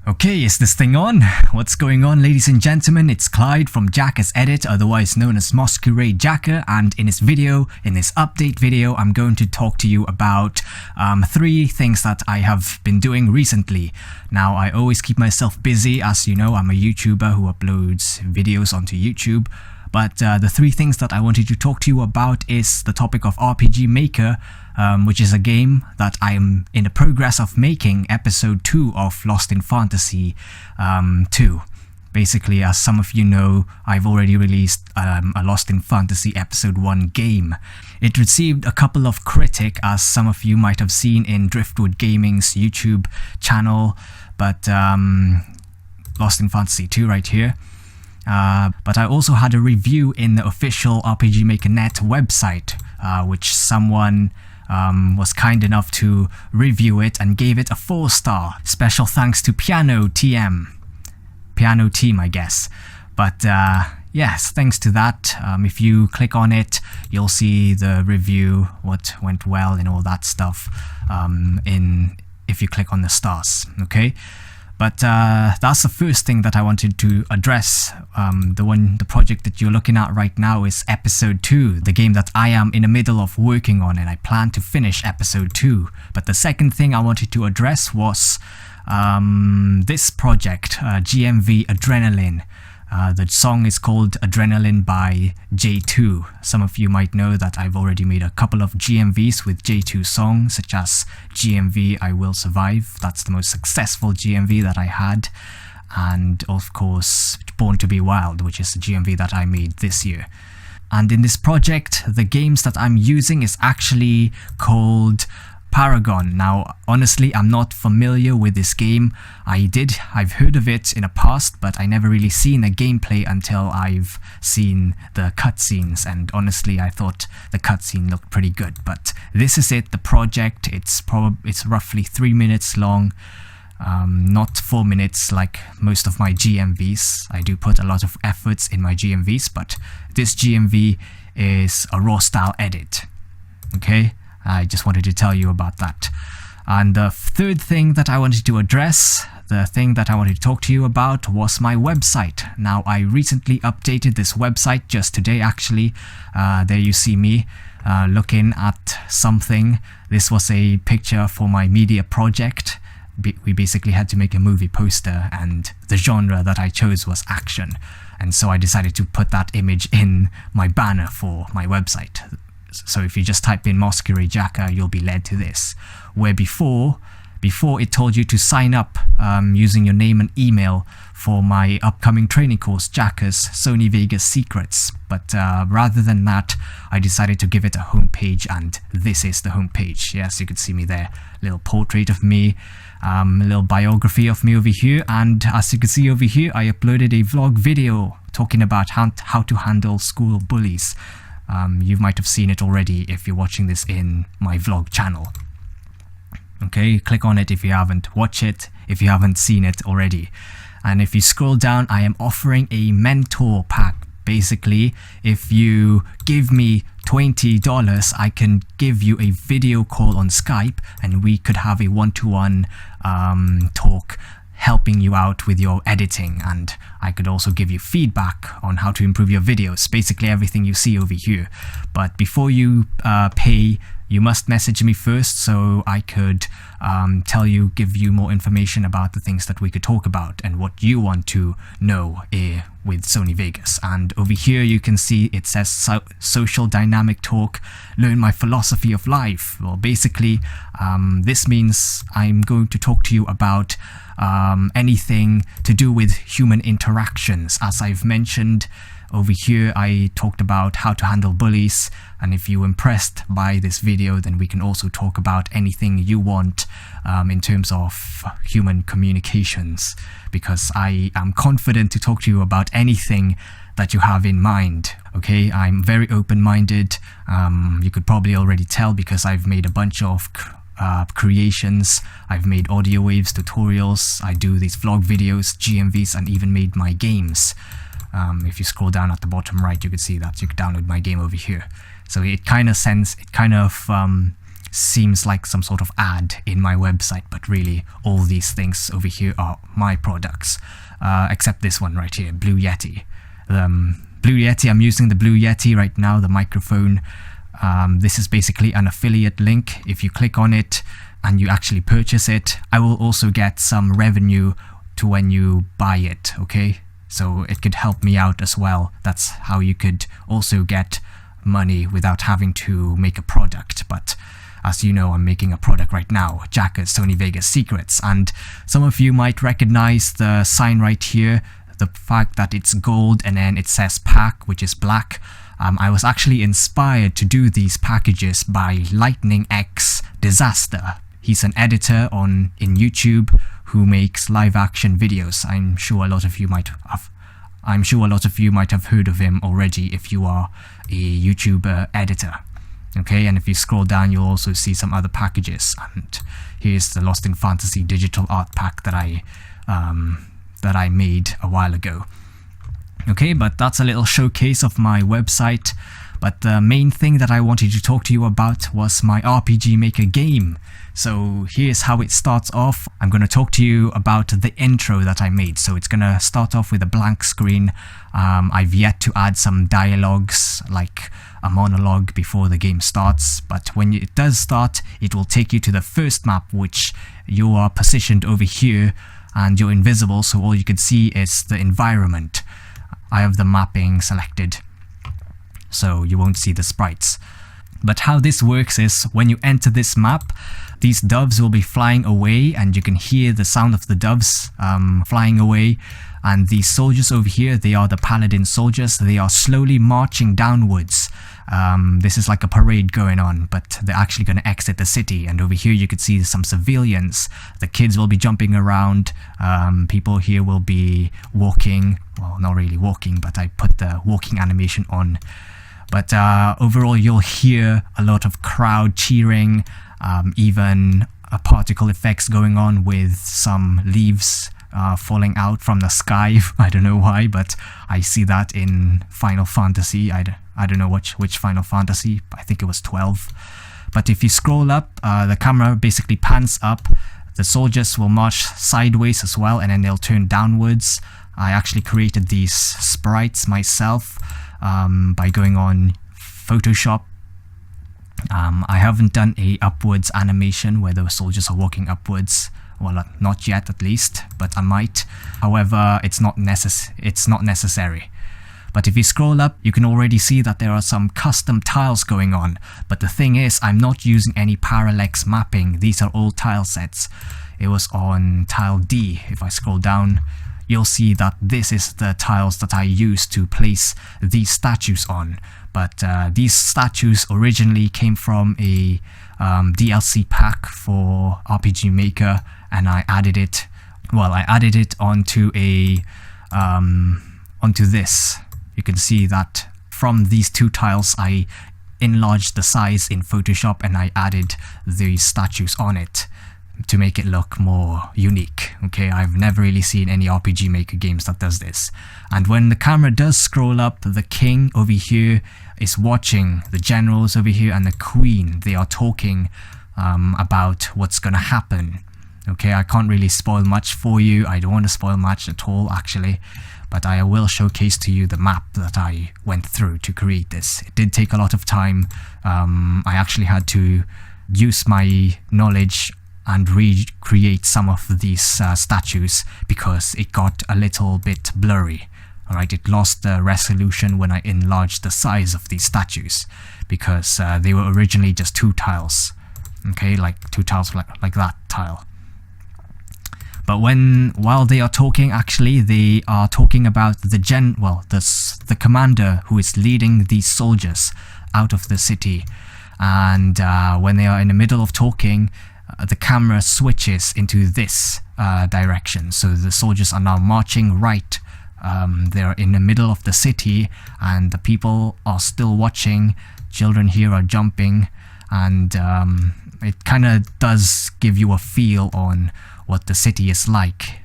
Okay, is this thing on? What's going on, ladies and gentlemen? It's Clyde from Jacka's Edit, otherwise known as Masquerade Jacka, and in this update video, I'm going to talk to you about 3 things that I have been doing recently. Now, I always keep myself busy, as you know, I'm a YouTuber who uploads videos onto YouTube. But the 3 things that I wanted to talk to you about is the topic of RPG Maker, which is a game that I'm in the progress of making episode 2 of Lost in Fantasy 2. Basically, as some of you know, I've already released a Lost in Fantasy episode 1 game. It received a couple of critiques, as some of you might have seen in Driftwood Gaming's YouTube channel, but Lost in Fantasy 2 right here. But I also had a review in the official RPG Maker Net website, which someone was kind enough to review it and gave it a 4-star. Special thanks to Piano Team, I guess. But yes, thanks to that. If you click on it, you'll see the review, what went well and all that stuff. If you click on the stars, okay. But that's the first thing that I wanted to address. The project that you're looking at right now is episode 2, the game that I am in the middle of working on, and I plan to finish episode 2. But the second thing I wanted to address was this project, GMV Adrenaline. The song is called Adrenaline by J2. Some of you might know that I've already made a couple of GMVs with J2 songs, such as GMV I Will Survive. That's the most successful GMV that I had. And of course, Born to be Wild, which is the GMV that I made this year. And in this project, the games that I'm using is actually called Paragon. Now, honestly, I'm not familiar with this game. I've heard of it in the past, but I never really seen a gameplay until I've seen the cutscenes, and honestly, I thought the cutscene looked pretty good. But this is it, the project. It's roughly 3 minutes long, not 4 minutes like most of my GMVs. I do put a lot of efforts in my GMVs, but this GMV is a raw style edit, okay? I just wanted to tell you about that. And the third thing that I wanted to address, the thing that I wanted to talk to you about, was my website. Now, I recently updated this website just today, actually. There you see me looking at something. This was a picture for my media project. We basically had to make a movie poster, and the genre that I chose was action. And so I decided to put that image in my banner for my website. So if you just type in Masquerade Jacka, you'll be led to this. Where before it told you to sign up using your name and email for my upcoming training course, Jacka's Sony Vegas Secrets. But rather than that, I decided to give it a homepage, and this is the homepage. Yes, you can see me there. Little portrait of me, a little biography of me over here, and as you can see over here, I uploaded a vlog video talking about how to handle school bullies. You might have seen it already if you're watching this in my vlog channel. Okay, click on it if you haven't. Watch it if you haven't seen it already. And if you scroll down, I am offering a mentor pack. Basically, if you give me $20, I can give you a video call on Skype, and we could have a one-to-one talk, helping you out with your editing, and I could also give you feedback on how to improve your videos, basically everything you see over here. But before you pay, you must message me first, so I could give you more information about the things that we could talk about and what you want to know with Sony Vegas. And over here you can see it says social dynamic talk, learn my philosophy of life. Well, basically this means I'm going to talk to you about anything to do with human interactions. As I've mentioned over here, I talked about how to handle bullies, and if you're impressed by this video, then we can also talk about anything you want in terms of human communications, because I am confident to talk to you about anything that you have in mind. Okay, I'm very open-minded. You could probably already tell because I've made a bunch of creations. I've made audio waves, tutorials, I do these vlog videos, GMVs, and even made my games. If you scroll down at the bottom right, you can see that you can download my game over here. So it kind of seems like some sort of ad in my website, but really all these things over here are my products, except this one right here, Blue Yeti. Blue Yeti, I'm using the Blue Yeti right now, the microphone. This is basically an affiliate link. If you click on it and you actually purchase it, I will also get some revenue to when you buy it, okay? So it could help me out as well. That's how you could also get money without having to make a product. But as you know, I'm making a product right now, Jacka's Sony Vegas Secrets, and some of you might recognize the sign right here, the fact that it's gold and then it says pack, which is black. I was actually inspired to do these packages by Lightning X Disaster. He's an editor in YouTube who makes live action videos. I'm sure a lot of you might have heard of him already if you are a YouTuber editor. Okay, and if you scroll down, you'll also see some other packages. And here's the Lost in Fantasy digital art pack that I made a while ago. Okay, but that's a little showcase of my website. But the main thing that I wanted to talk to you about was my RPG Maker game. So here's how it starts off. I'm going to talk to you about the intro that I made. So it's going to start off with a blank screen. I've yet to add some dialogues, like a monologue before the game starts. But when it does start, it will take you to the first map, which you are positioned over here and you're invisible. So all you can see is the environment. I have the mapping selected, so you won't see the sprites. But how this works is when you enter this map, these doves will be flying away and you can hear the sound of the doves flying away. And these soldiers over here, they are the paladin soldiers. They are slowly marching downwards. This is like a parade going on, but they're actually going to exit the city. And over here you could see some civilians. The kids will be jumping around. People here will be walking. Well, not really walking, but I put the walking animation on. But overall you'll hear a lot of crowd cheering, even particle effects going on with some leaves falling out from the sky. I don't know why, but I see that in Final Fantasy. I don't know which Final Fantasy. I think it was 12. But if you scroll up, the camera basically pans up. The soldiers will march sideways as well, and then they'll turn downwards. I actually created these sprites myself by going on Photoshop. I haven't done a upwards animation where the soldiers are walking upwards. Well, not yet at least, but I might. However, it's not necessary. But if you scroll up, you can already see that there are some custom tiles going on. But the thing is, I'm not using any parallax mapping. These are all tile sets. It was on tile D. If I scroll down, you'll see that this is the tiles that I used to place these statues on. But these statues originally came from a DLC pack for RPG Maker, and I added it. Well, I added it onto onto this. You can see that from these two tiles, I enlarged the size in Photoshop, and I added these statues on it to make it look more unique. Okay, I've never really seen any RPG Maker games that does this. And when the camera does scroll up, the king over here is watching the generals over here and the queen. They are talking about what's gonna happen. Okay, I can't really spoil much for you. I don't want to spoil much at all, actually. But I will showcase to you the map that I went through to create this. It did take a lot of time. I actually had to use my knowledge and recreate some of these statues because it got a little bit blurry. Alright, it lost the resolution when I enlarged the size of these statues because they were originally just two tiles. Okay, like two tiles like that tile. But while they are talking, actually, they are talking about the commander who is leading these soldiers out of the city. And when they are in the middle of talking, the camera switches into this direction. So the soldiers are now marching right. They're in the middle of the city, and the people are still watching. Children here are jumping, and it kind of does give you a feel on what the city is like.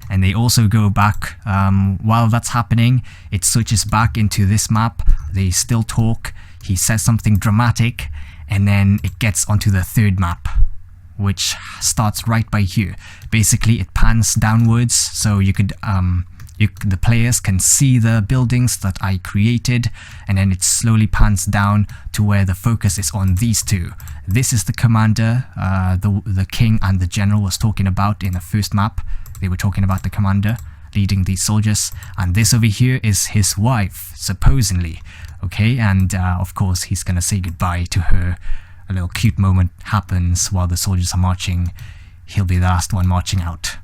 And they also go back, while that's happening, it switches back into this map. They still talk. He says something dramatic, and then it gets onto the third map, which starts right by here. Basically, it pans downwards, so you could the players can see the buildings that I created, and then it slowly pans down to where the focus is on these two. This is the commander the king and the general was talking about in the first map. They were talking about the commander leading these soldiers, and this over here is his wife, supposedly. Okay, and of course he's gonna say goodbye to her. A little cute moment happens while the soldiers are marching. He'll be the last one marching out,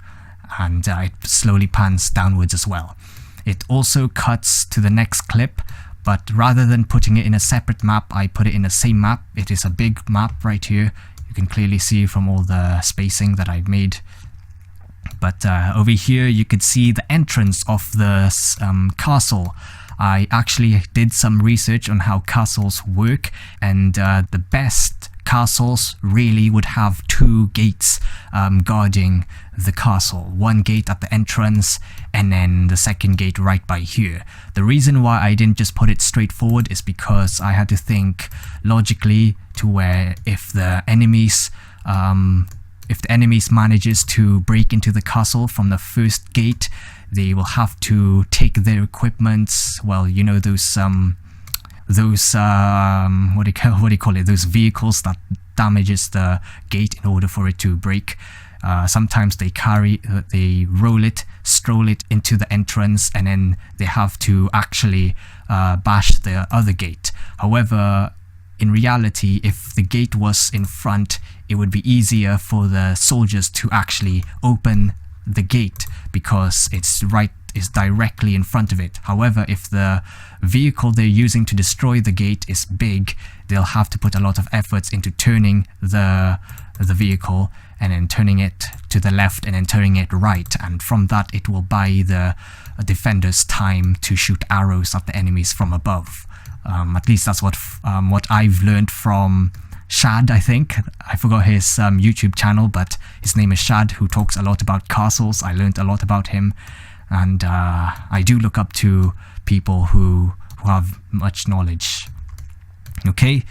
and it slowly pans downwards as well. It also cuts to the next clip, but rather than putting it in a separate map, I put it in the same map. It is a big map right here. You can clearly see from all the spacing that I've made. But over here you could see the entrance of the castle. I actually did some research on how castles work, and the best castles really would have two gates guarding the castle. One gate at the entrance, and then the second gate right by here. The reason why I didn't just put it straight forward is because I had to think logically to where if the enemies manages to break into the castle from the first gate, they will have to take their equipments. Well, you know, those what do you call it? Those vehicles that damages the gate in order for it to break. Sometimes they stroll it into the entrance, and then they have to actually bash the other gate. However, in reality, if the gate was in front, it would be easier for the soldiers to actually open the gate because it's directly in front of it. However, if the vehicle they're using to destroy the gate is big, they'll have to put a lot of efforts into turning the vehicle, and then turning it to the left, and then turning it right, and from that it will buy the defenders time to shoot arrows at the enemies from above. At least that's what I've learned from Shad, I think. I forgot his YouTube channel, but his name is Shad, who talks a lot about castles. I learned a lot about him, and I do look up to people who have much knowledge. Okay,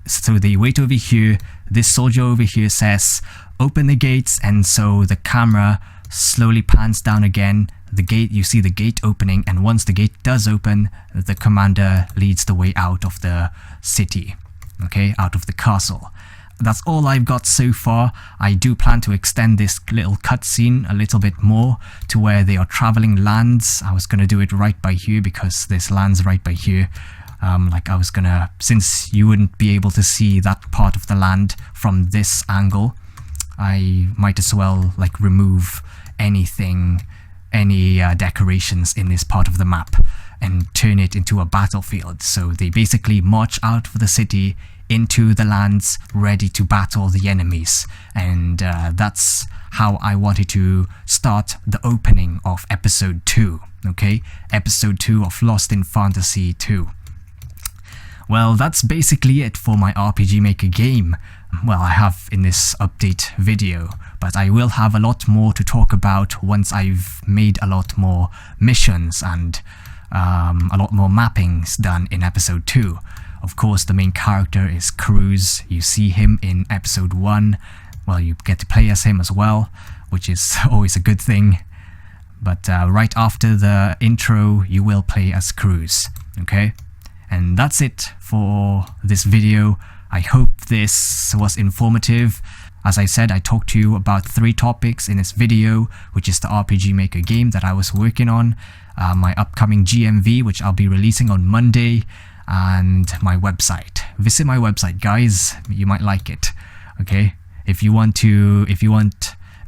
so they wait over here. This soldier over here says, "Open the gates," and so the camera slowly pans down again. The gate, you see the gate opening, and once the gate does open, the commander leads the way out of the city, okay, out of the castle. That's all I've got so far. I do plan to extend this little cutscene a little bit more to where they are traveling lands. I was going to do it right by here because there's lands right by here. Since you wouldn't be able to see that part of the land from this angle, I might as well remove anything, any decorations in this part of the map, and turn it into a battlefield. So they basically march out of the city into the lands ready to battle the enemies, and that's how I wanted to start the opening of episode 2. Okay, episode 2 of Lost in Fantasy 2. Well, that's basically it for my RPG Maker game. Well, I have in this update video, but I will have a lot more to talk about once I've made a lot more missions and a lot more mappings done in episode 2. Of course, the main character is Cruz. You see him in episode 1. Well, you get to play as him as well, which is always a good thing. But right after the intro, you will play as Cruz, okay? And that's it for this video. I hope this was informative. As I said, I talked to you about 3 topics in this video, which is the RPG Maker game that I was working on, my upcoming GMV, which I'll be releasing on Monday, and my website. Visit my website, guys. You might like it. Okay, if you want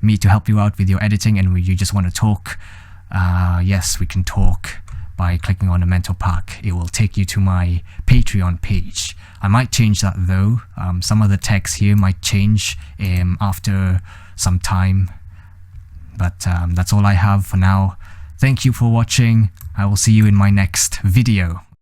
me to help you out with your editing and you just want to talk, yes, we can talk by clicking on the mental pack. It will take you to my Patreon page. I might change that though. Some of the text here might change after some time, but that's all I have for now. Thank you for watching. I will see you in my next video.